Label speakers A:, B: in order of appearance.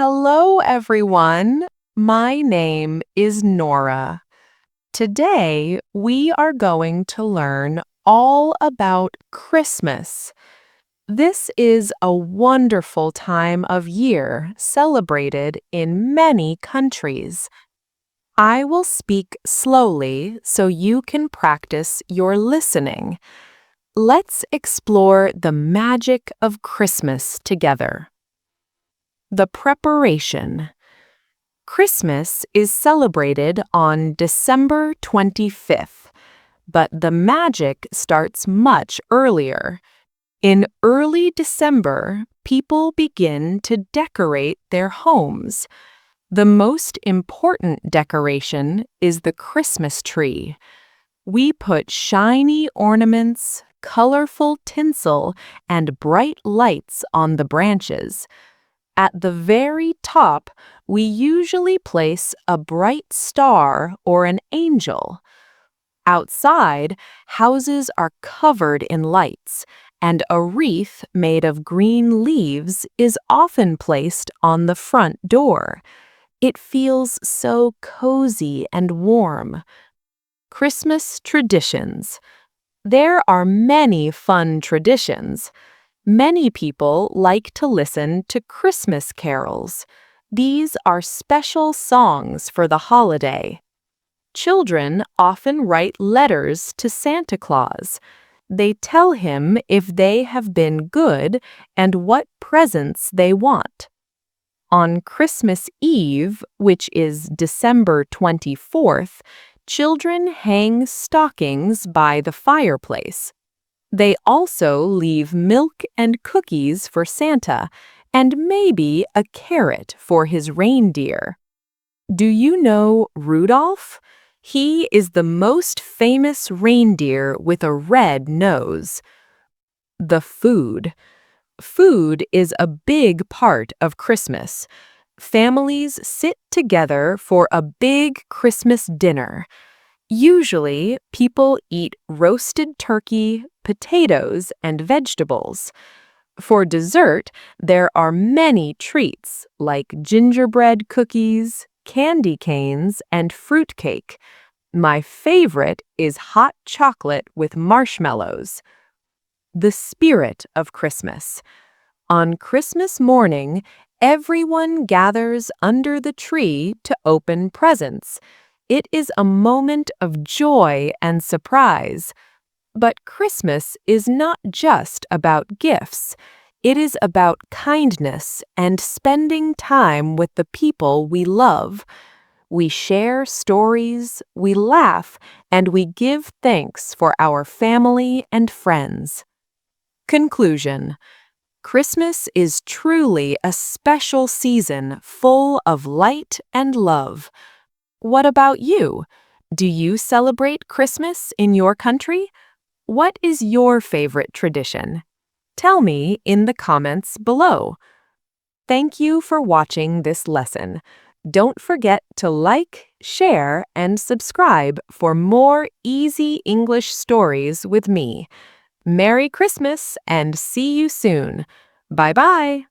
A: Hello, everyone. My name is Nora. Today, we are going to learn all about Christmas. This is a wonderful time of year celebrated in many countries. I will speak slowly so you can practice your listening. Let's explore the magic of Christmas together. The preparation. Christmas is celebrated on December 25th, but the magic starts much earlier. In early December, people begin to decorate their homes. The most important decoration is the Christmas tree. We put shiny ornaments, colorful tinsel, and bright lights on the branches. At the very top, we usually place a bright star or an angel. Outside, houses are covered in lights, and a wreath made of green leaves is often placed on the front door. It feels so cozy and warm. Christmas traditions. There are many fun traditions. Many people like to listen to Christmas carols. These are special songs for the holiday. Children often write letters to Santa Claus. They tell him if they have been good and what presents they want. On Christmas Eve, which is December 24th, children hang stockings by the fireplace. They also leave milk and cookies for Santa, and maybe a carrot for his reindeer. Do you know Rudolph? He is the most famous reindeer with a red nose. The food. Food is a big part of Christmas. Families sit together for a big Christmas dinner. Usually, people eat roasted turkey, potatoes, and vegetables. For dessert, there are many treats like gingerbread cookies, candy canes, and fruitcake. My favorite is hot chocolate with marshmallows. The spirit of Christmas. On Christmas morning, everyone gathers under the tree to open presents. It is a moment of joy and surprise. But Christmas is not just about gifts. It is about kindness and spending time with the people we love. We share stories, we laugh, and we give thanks for our family and friends. Conclusion. Christmas is truly a special season full of light and love. What about you? Do you celebrate Christmas in your country? What is your favorite tradition? Tell me in the comments below. Thank you for watching this lesson. Don't forget to like, share, and subscribe for more easy English stories with me. Merry Christmas and see you soon. Bye-bye.